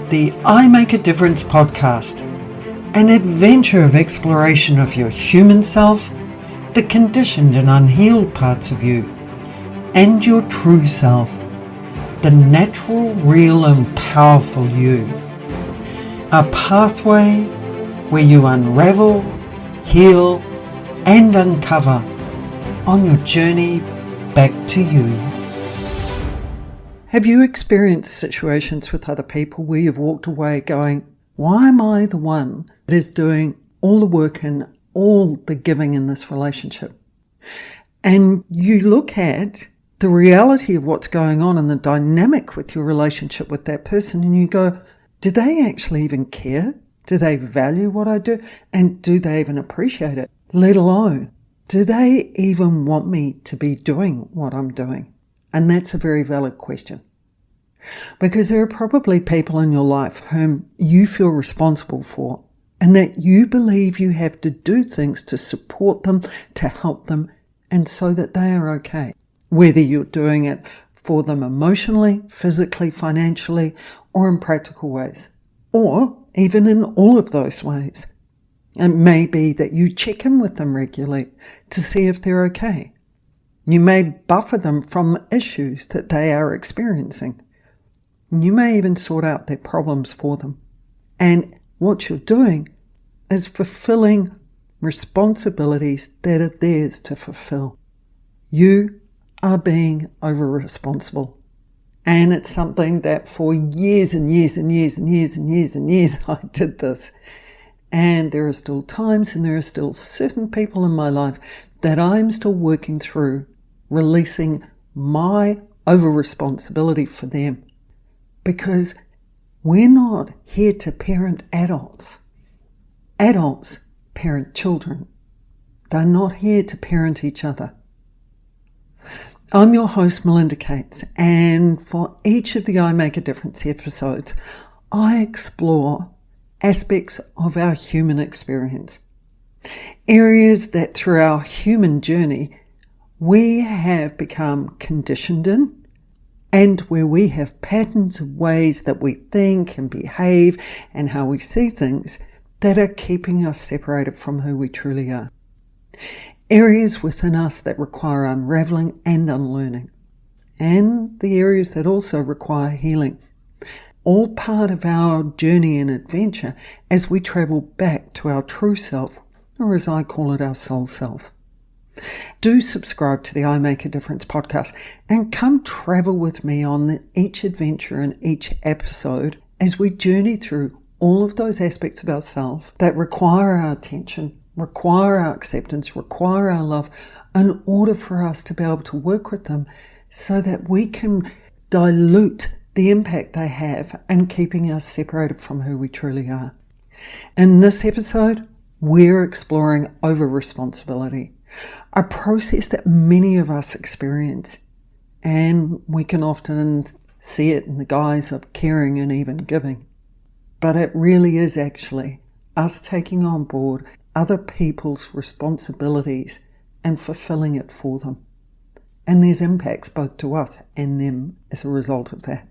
the I Make a Difference podcast, an adventure of exploration of your human self, the conditioned and unhealed parts of you, and your true self, the natural, real and powerful you. A pathway where you unravel, heal and uncover on your journey back to you. Have you experienced situations with other people where you've walked away going, why am I the one that is doing all the work and all the giving in this relationship? And you look at the reality of what's going on and the dynamic with your relationship with that person and you go, do they actually even care? Do they value what I do? And do they even appreciate it? Let alone, do they even want me to be doing what I'm doing? And that's a very valid question. Because there are probably people in your life whom you feel responsible for and that you believe you have to do things to support them, to help them, and so that they are okay. Whether you're doing it for them emotionally, physically, financially, or in practical ways, or even in all of those ways. It may be that you check in with them regularly to see if they're okay. You may buffer them from issues that they are experiencing. You may even sort out their problems for them. And what you're doing is fulfilling responsibilities that are theirs to fulfill. You are being over-responsible. And it's something that for years and years and years and years and years and years I did this. And there are still times and there are still certain people in my life that I'm still working through releasing my over-responsibility for them. Because we're not here to parent adults. Adults parent children. They're not here to parent each other. I'm your host, Melinda Cates, and for each of the I Make a Difference episodes, I explore aspects of our human experience. Areas that through our human journey we have become conditioned in, and where we have patterns of ways that we think and behave and how we see things that are keeping us separated from who we truly are. Areas within us that require unraveling and unlearning, and the areas that also require healing. All part of our journey and adventure as we travel back to our true self, or as I call it, our soul self. Do subscribe to the I Make a Difference podcast and come travel with me on each adventure and each episode as we journey through all of those aspects of ourselves that require our attention, require our acceptance, require our love in order for us to be able to work with them so that we can dilute the impact they have in keeping us separated from who we truly are. In this episode, we're exploring over-responsibility, a process that many of us experience, and we can often see it in the guise of caring and even giving. But it really is actually us taking on board other people's responsibilities and fulfilling it for them. And there's impacts both to us and them as a result of that.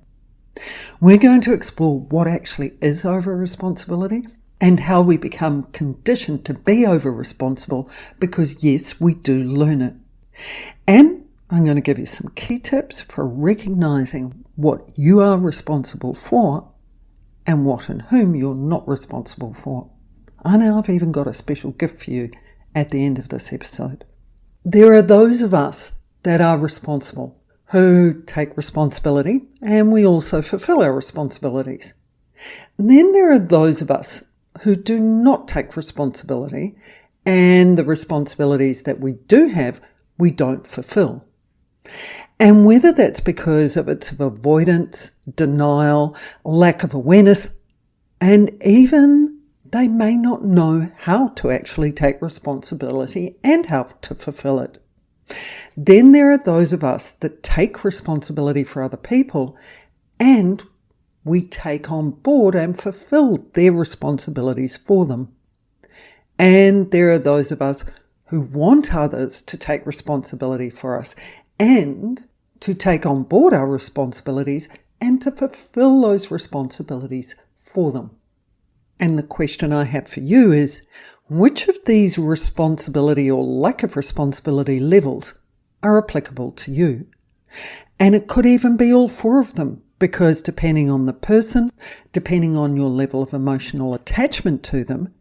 We're going to explore what actually is over-responsibility and how we become conditioned to be over-responsible because, yes, we do learn it. And I'm going to give you some key tips for recognizing what you are responsible for and what and whom you're not responsible for. I know I've even got a special gift for you at the end of this episode. There are those of us that are responsible, who take responsibility, and we also fulfill our responsibilities. And then there are those of us who do not take responsibility, and the responsibilities that we do have, we don't fulfill. And whether that's because of its avoidance, denial, lack of awareness, and even they may not know how to actually take responsibility and how to fulfill it. Then there are those of us that take responsibility for other people and we take on board and fulfill their responsibilities for them. And there are those of us who want others to take responsibility for us and to take on board our responsibilities and to fulfill those responsibilities for them. And the question I have for you is, which of these responsibility or lack of responsibility levels are applicable to you? And it could even be all four of them, because depending on the person, depending on your level of emotional attachment to them,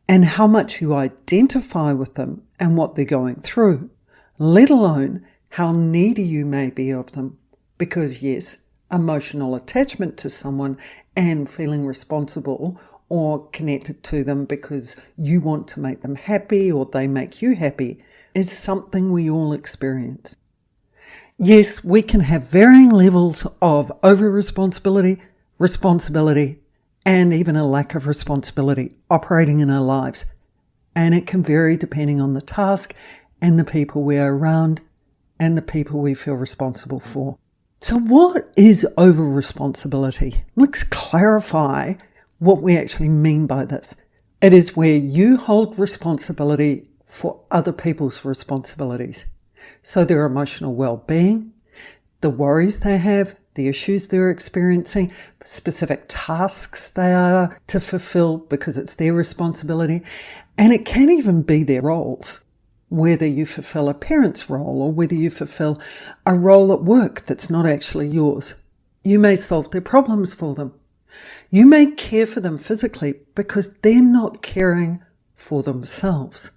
and how much you identify with them and what they're going through, let alone how needy you may be of them. Because yes, emotional attachment to someone and feeling responsible or connected to them because you want to make them happy or they make you happy is something we all experience. Yes, we can have varying levels of over-responsibility, responsibility, and even a lack of responsibility operating in our lives. And it can vary depending on the task and the people we are around and the people we feel responsible for. So what is over-responsibility? Let's clarify what we actually mean by this. It is where you hold responsibility for other people's responsibilities. So their emotional well-being, the worries they have, the issues they're experiencing, specific tasks they are to fulfill because it's their responsibility. And it can even be their roles, whether you fulfill a parent's role or whether you fulfill a role at work that's not actually yours. You may solve their problems for them. You may care for them physically because they're not caring for themselves.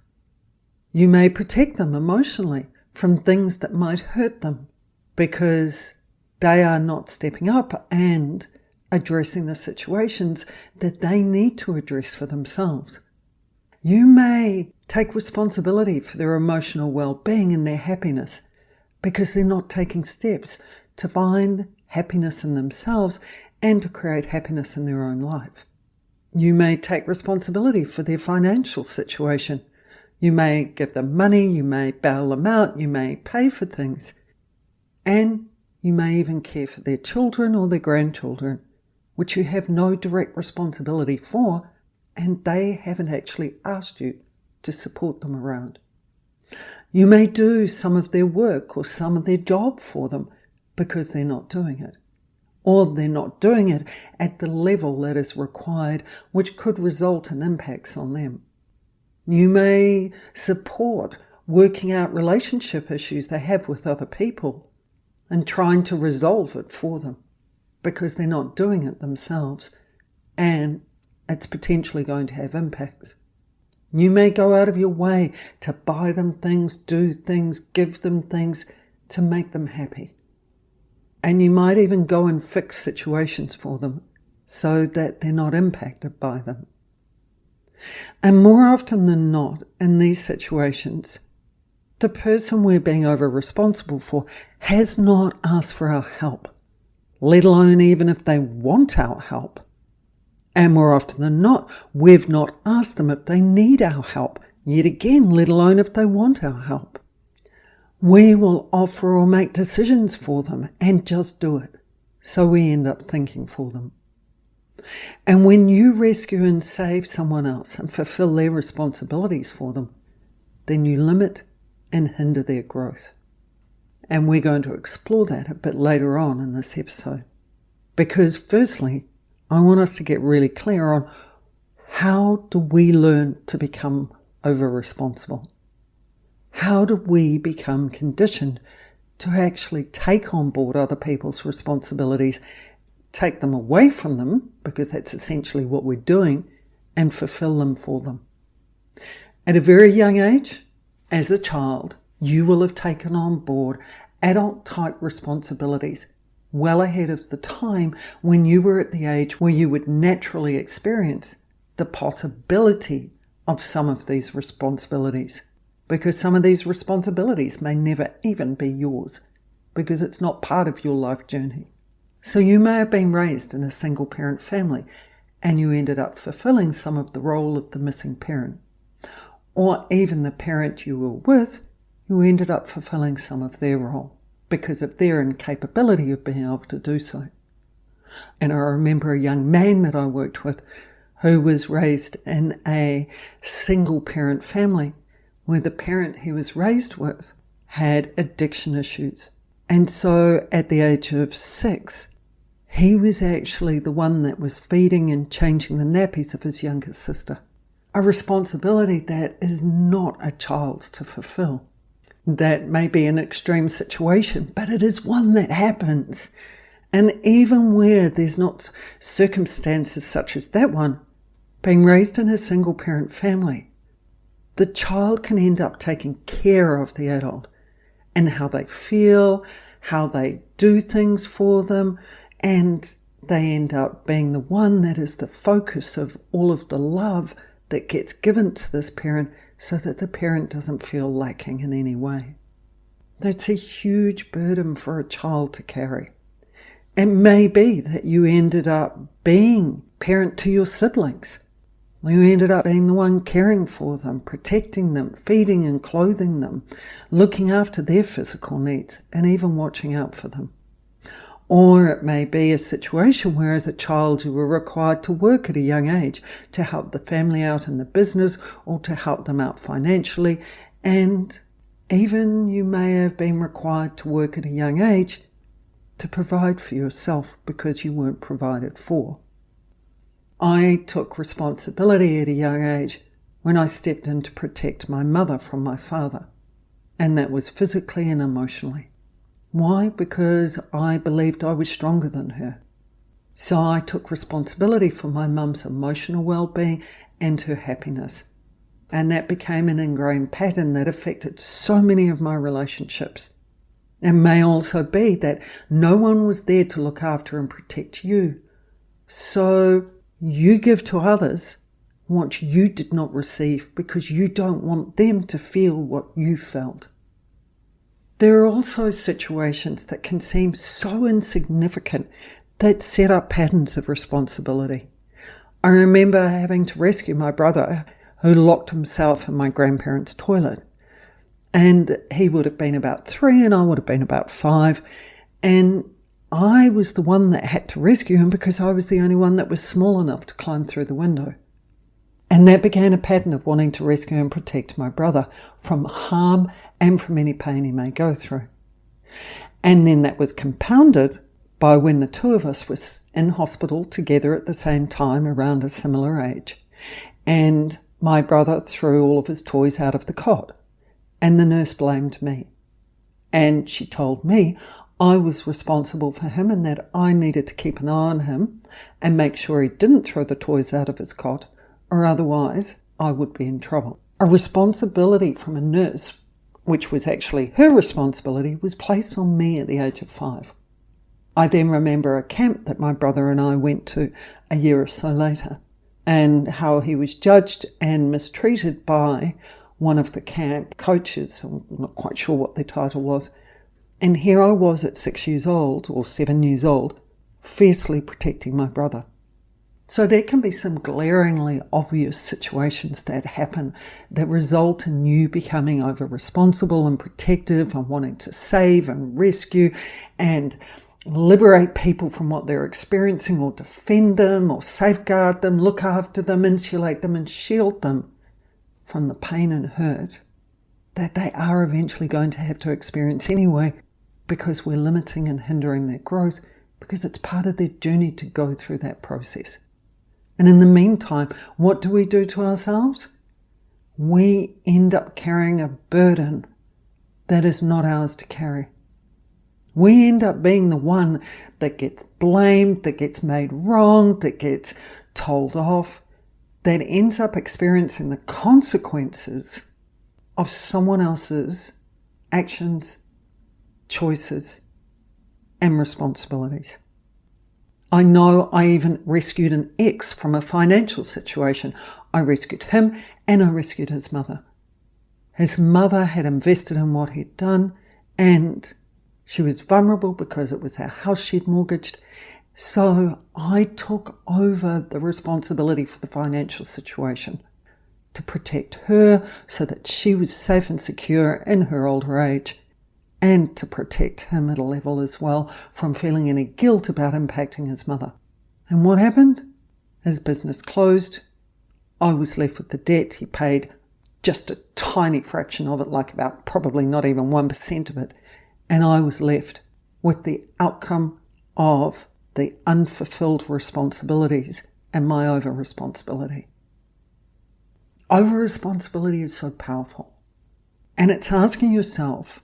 You may protect them emotionally from things that might hurt them because they are not stepping up and addressing the situations that they need to address for themselves. You may take responsibility for their emotional well-being and their happiness because they're not taking steps to find happiness in themselves and to create happiness in their own life. You may take responsibility for their financial situation. You may give them money, you may bail them out, you may pay for things, and you may even care for their children or their grandchildren, which you have no direct responsibility for, and they haven't actually asked you to support them around. You may do some of their work or some of their job for them because they're not doing it, or they're not doing it at the level that is required, which could result in impacts on them. You may support working out relationship issues they have with other people and trying to resolve it for them because they're not doing it themselves and it's potentially going to have impacts. You may go out of your way to buy them things, do things, give them things to make them happy. And you might even go and fix situations for them so that they're not impacted by them. And more often than not, in these situations, the person we're being over-responsible for has not asked for our help, let alone even if they want our help. And more often than not, we've not asked them if they need our help, yet again, let alone if they want our help. We will offer or make decisions for them and just do it, so we end up thinking for them. And when you rescue and save someone else and fulfill their responsibilities for them, then you limit and hinder their growth. And we're going to explore that a bit later on in this episode. Because firstly, I want us to get really clear on how do we learn to become over-responsible? How do we become conditioned to actually take on board other people's responsibilities, take them away from them, because that's essentially what we're doing, and fulfill them for them? At a very young age, as a child, you will have taken on board adult-type responsibilities well ahead of the time when you were at the age where you would naturally experience the possibility of some of these responsibilities, because some of these responsibilities may never even be yours because it's not part of your life journey. So you may have been raised in a single-parent family and you ended up fulfilling some of the role of the missing parent. Or even the parent you were with, you ended up fulfilling some of their role because of their incapability of being able to do so. And I remember a young man that I worked with who was raised in a single-parent family where the parent he was raised with had addiction issues. And so at the age of 6, He was actually the one that was feeding and changing the nappies of his younger sister. A responsibility that is not a child's to fulfill. That may be an extreme situation, but it is one that happens. And even where there's not circumstances such as that one, being raised in a single parent family, the child can end up taking care of the adult and how they feel, how they do things for them, and they end up being the one that is the focus of all of the love that gets given to this parent so that the parent doesn't feel lacking in any way. That's a huge burden for a child to carry. It may be that you ended up being parent to your siblings. You ended up being the one caring for them, protecting them, feeding and clothing them, looking after their physical needs, and even watching out for them. Or it may be a situation where as a child you were required to work at a young age to help the family out in the business or to help them out financially, and even you may have been required to work at a young age to provide for yourself because you weren't provided for. I took responsibility at a young age when I stepped in to protect my mother from my father, and that was physically and emotionally. Why? Because I believed I was stronger than her. So I took responsibility for my mum's emotional well-being and her happiness. And that became an ingrained pattern that affected so many of my relationships. It may also be that no one was there to look after and protect you. So you give to others what you did not receive because you don't want them to feel what you felt. There are also situations that can seem so insignificant that set up patterns of responsibility. I remember having to rescue my brother who locked himself in my grandparents' toilet. And he would have been about 3 and I would have been about 5. And I was the one that had to rescue him because I was the only one that was small enough to climb through the window. And that began a pattern of wanting to rescue and protect my brother from harm and from any pain he may go through. And then that was compounded by when the two of us were in hospital together at the same time around a similar age. And my brother threw all of his toys out of the cot. And the nurse blamed me. And she told me I was responsible for him and that I needed to keep an eye on him and make sure he didn't throw the toys out of his cot, or otherwise I would be in trouble. A responsibility from a nurse, which was actually her responsibility, was placed on me at the age of 5. I then remember a camp that my brother and I went to a year or so later, and how he was judged and mistreated by one of the camp coaches. I'm not quite sure what their title was. And here I was at 6 years old, or 7 years old, fiercely protecting my brother. So there can be some glaringly obvious situations that happen that result in you becoming over-responsible and protective and wanting to save and rescue and liberate people from what they're experiencing, or defend them or safeguard them, look after them, insulate them and shield them from the pain and hurt that they are eventually going to have to experience anyway, because we're limiting and hindering their growth because it's part of their journey to go through that process. And in the meantime, what do we do to ourselves? We end up carrying a burden that is not ours to carry. We end up being the one that gets blamed, that gets made wrong, that gets told off, that ends up experiencing the consequences of someone else's actions, choices, and responsibilities. I know I even rescued an ex from a financial situation. I rescued him and I rescued his mother. His mother had invested in what he'd done and she was vulnerable because it was our house she'd mortgaged. So I took over the responsibility for the financial situation to protect her so that she was safe and secure in her older age, and to protect him at a level as well from feeling any guilt about impacting his mother. And what happened? His business closed. I was left with the debt. He paid just a tiny fraction of it, like about probably not even 1% of it. And I was left with the outcome of the unfulfilled responsibilities and my over-responsibility. Over-responsibility is so powerful. And it's asking yourself,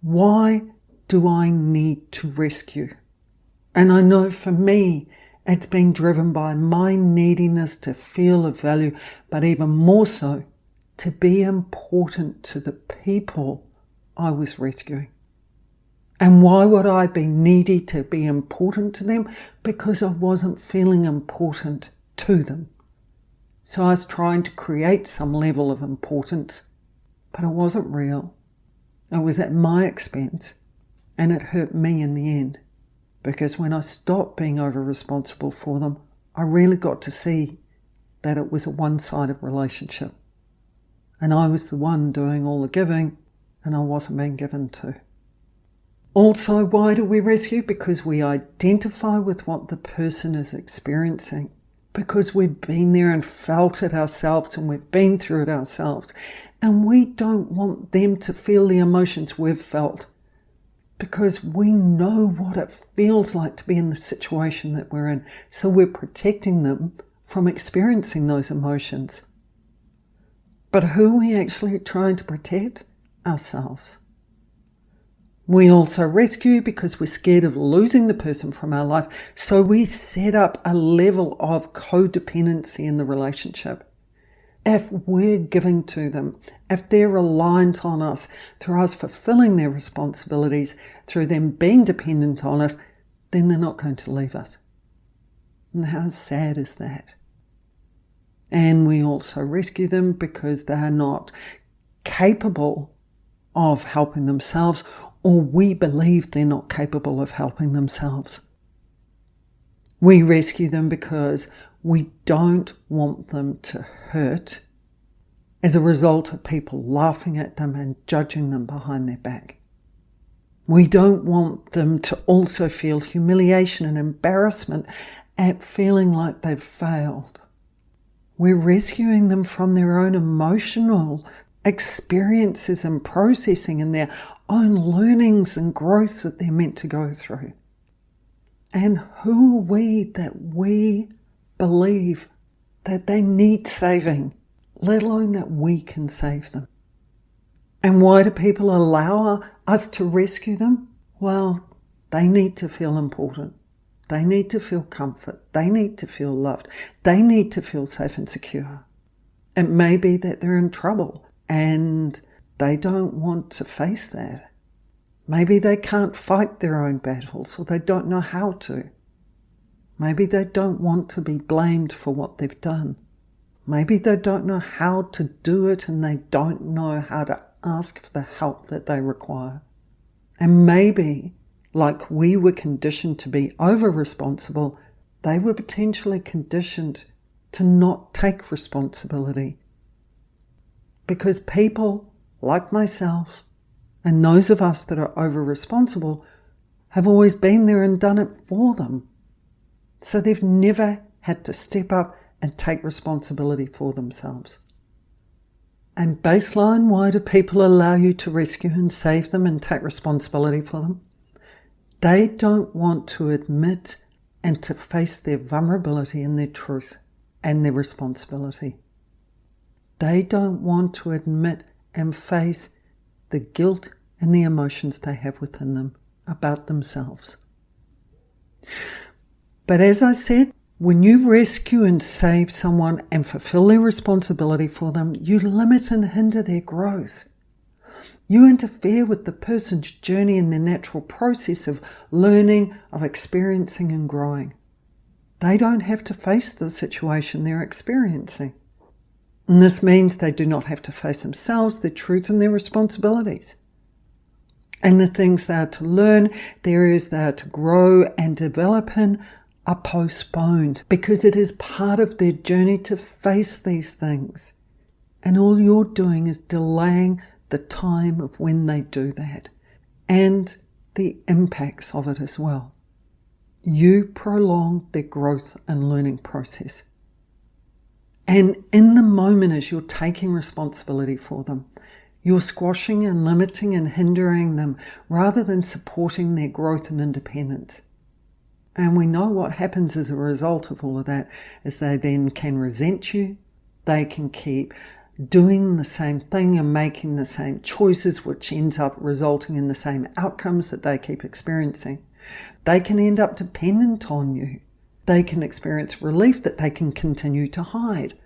why do I need to rescue? And I know for me, it's been driven by my neediness to feel of value, but even more so, to be important to the people I was rescuing. And why would I be needy to be important to them? Because I wasn't feeling important to them. So I was trying to create some level of importance, but it wasn't real. It was at my expense, and it hurt me in the end. Because when I stopped being over-responsible for them, I really got to see that it was a one-sided relationship. And I was the one doing all the giving, and I wasn't being given to. Also, why do we rescue? Because we identify with what the person is experiencing. Because we've been there and felt it ourselves, and we've been through it ourselves. And we don't want them to feel the emotions we've felt. Because we know what it feels like to be in the situation that we're in. So we're protecting them from experiencing those emotions. But who are we actually trying to protect? Ourselves. We also rescue because we're scared of losing the person from our life. So we set up a level of codependency in the relationship. If we're giving to them, if they're reliant on us, through us fulfilling their responsibilities, through them being dependent on us, then they're not going to leave us. And how sad is that? And we also rescue them because they're not capable of helping themselves, or we believe they're not capable of helping themselves. We rescue them because we don't want them to hurt as a result of people laughing at them and judging them behind their back. We don't want them to also feel humiliation and embarrassment at feeling like they've failed. We're rescuing them from their own emotional experiences and processing and their own learnings and growth that they're meant to go through. And who are we that we believe that they need saving, let alone that we can save them? And why do people allow us to rescue them? Well, they need to feel important. They need to feel comfort. They need to feel loved. They need to feel safe and secure. It may be that they're in trouble and they don't want to face that. Maybe they can't fight their own battles, or they don't know how to. Maybe they don't want to be blamed for what they've done. Maybe they don't know how to do it, and they don't know how to ask for the help that they require. And maybe, like we were conditioned to be over-responsible, they were potentially conditioned to not take responsibility. Because people like myself and those of us that are over-responsible have always been there and done it for them. So they've never had to step up and take responsibility for themselves. And baseline, why do people allow you to rescue and save them and take responsibility for them? They don't want to admit and to face their vulnerability and their truth and their responsibility. They don't want to admit and face the guilt and the emotions they have within them about themselves. But as I said, when you rescue and save someone and fulfill their responsibility for them, you limit and hinder their growth. You interfere with the person's journey in their natural process of learning, of experiencing and growing. They don't have to face the situation they're experiencing. And this means they do not have to face themselves, their truth and their responsibilities. And the things they are to learn, the areas they are to grow and develop in, are postponed because it is part of their journey to face these things. And all you're doing is delaying the time of when they do that and the impacts of it as well. You prolong their growth and learning process. And in the moment as you're taking responsibility for them, you're squashing and limiting and hindering them rather than supporting their growth and independence. And we know what happens as a result of all of that is they then can resent you. They can keep doing the same thing and making the same choices, which ends up resulting in the same outcomes that they keep experiencing. They can end up dependent on you. They can experience relief that they can continue to hide.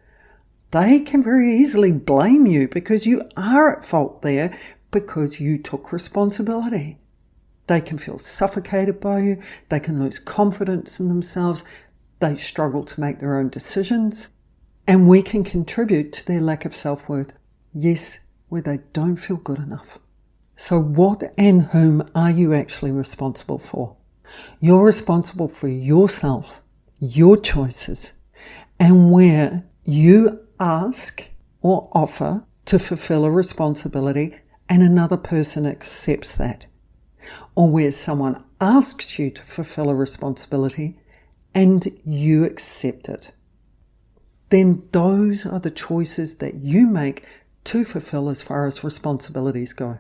They can very easily blame you because you are at fault there because you took responsibility. They can feel suffocated by you. They can lose confidence in themselves. They struggle to make their own decisions. And we can contribute to their lack of self-worth. Yes, where they don't feel good enough. So what and whom are you actually responsible for? You're responsible for yourself, your choices, and where you ask or offer to fulfill a responsibility and another person accepts that. Or where someone asks you to fulfill a responsibility and you accept it. Then those are the choices that you make to fulfill as far as responsibilities go.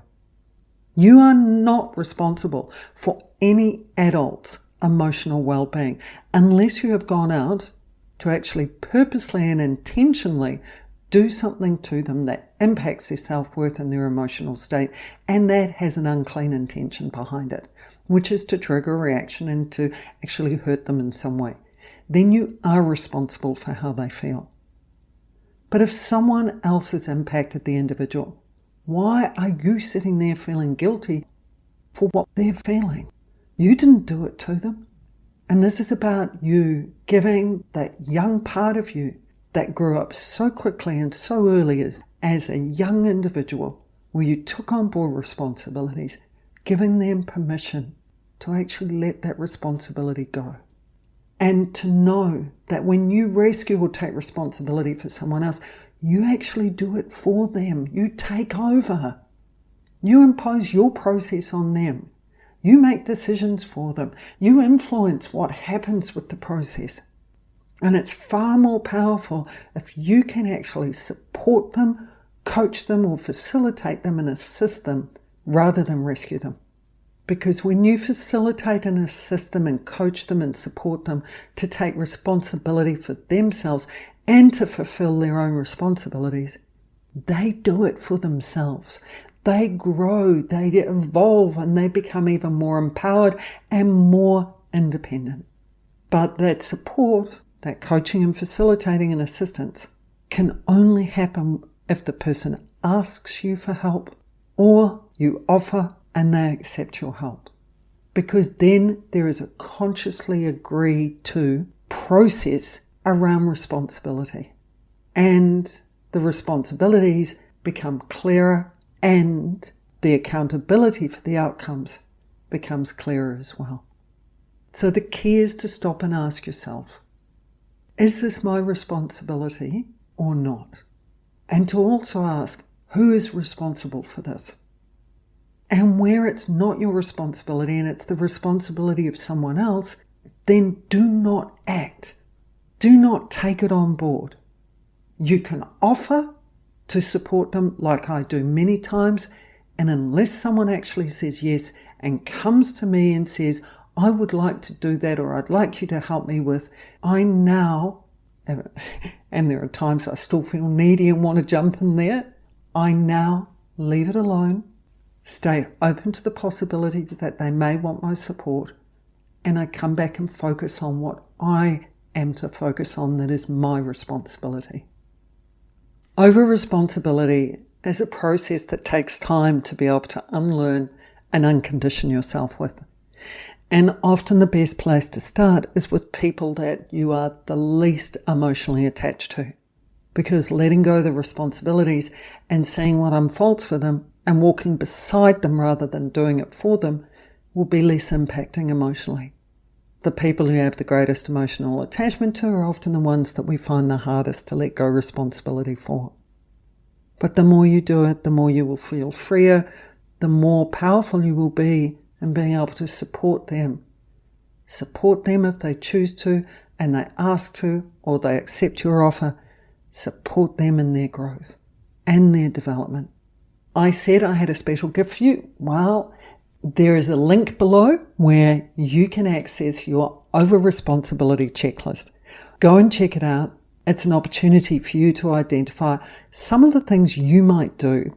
You are not responsible for any adult's emotional well-being unless you have gone out to actually purposely and intentionally do something to them that impacts their self-worth and their emotional state, and that has an unclean intention behind it, which is to trigger a reaction and to actually hurt them in some way. Then you are responsible for how they feel. But if someone else has impacted the individual, why are you sitting there feeling guilty for what they're feeling? You didn't do it to them. And this is about you giving that young part of you that grew up so quickly and so early as a young individual, where you took on board responsibilities, giving them permission to actually let that responsibility go. And to know that when you rescue or take responsibility for someone else, you actually do it for them. You take over. You impose your process on them. You make decisions for them. You influence what happens with the process. And it's far more powerful if you can actually support them, coach them, or facilitate them and assist them rather than rescue them. Because when you facilitate and assist them and coach them and support them to take responsibility for themselves and to fulfill their own responsibilities, they do it for themselves. They grow, they evolve, and they become even more empowered and more independent. But that support, that coaching and facilitating and assistance can only happen if the person asks you for help or you offer and they accept your help. Because then there is a consciously agreed to process around responsibility. And the responsibilities become clearer and the accountability for the outcomes becomes clearer as well. So the key is to stop and ask yourself, is this my responsibility or not? And to also ask, who is responsible for this? And where it's not your responsibility and it's the responsibility of someone else, then do not act. Do not take it on board. You can offer to support them like I do many times, and unless someone actually says yes and comes to me and says, I would like to do that or I'd like you to help me with, I now, and there are times I still feel needy and want to jump in there, I now leave it alone. Stay open to the possibility that they may want my support, and I come back and focus on what I am to focus on that is my responsibility. Over-responsibility is a process that takes time to be able to unlearn and uncondition yourself with. And often the best place to start is with people that you are the least emotionally attached to. Because letting go of the responsibilities and seeing what unfolds for them and walking beside them rather than doing it for them will be less impacting emotionally. The people who have the greatest emotional attachment to are often the ones that we find the hardest to let go responsibility for. But the more you do it, the more you will feel freer, the more powerful you will be in being able to support them. Support them if they choose to and they ask to, or they accept your offer. Support them in their growth and their development. I said I had a special gift for you. Well, There is a link below where you can access your over-responsibility checklist. Go and check it out. It's an opportunity for you to identify some of the things you might do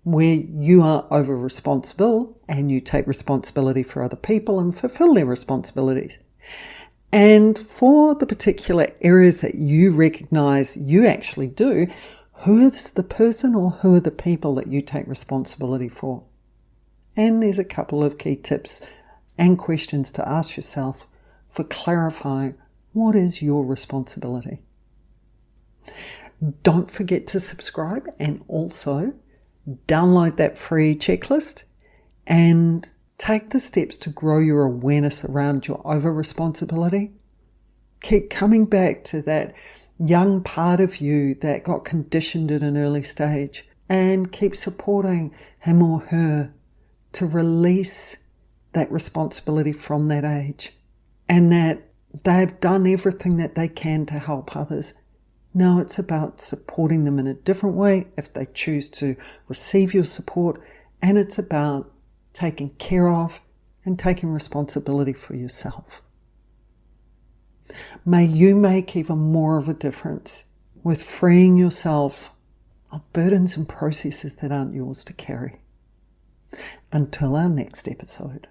where you are over-responsible and you take responsibility for other people and fulfill their responsibilities. And for the particular areas that you recognize you actually do, who is the person or who are the people that you take responsibility for? And there's a couple of key tips and questions to ask yourself for clarifying what is your responsibility. Don't forget to subscribe and also download that free checklist and take the steps to grow your awareness around your over-responsibility. Keep coming back to that young part of you that got conditioned at an early stage and keep supporting him or her to release that responsibility from that age and that they've done everything that they can to help others. Now it's about supporting them in a different way if they choose to receive your support, and it's about taking care of and taking responsibility for yourself. May you make even more of a difference with freeing yourself of burdens and processes that aren't yours to carry. Until our next episode.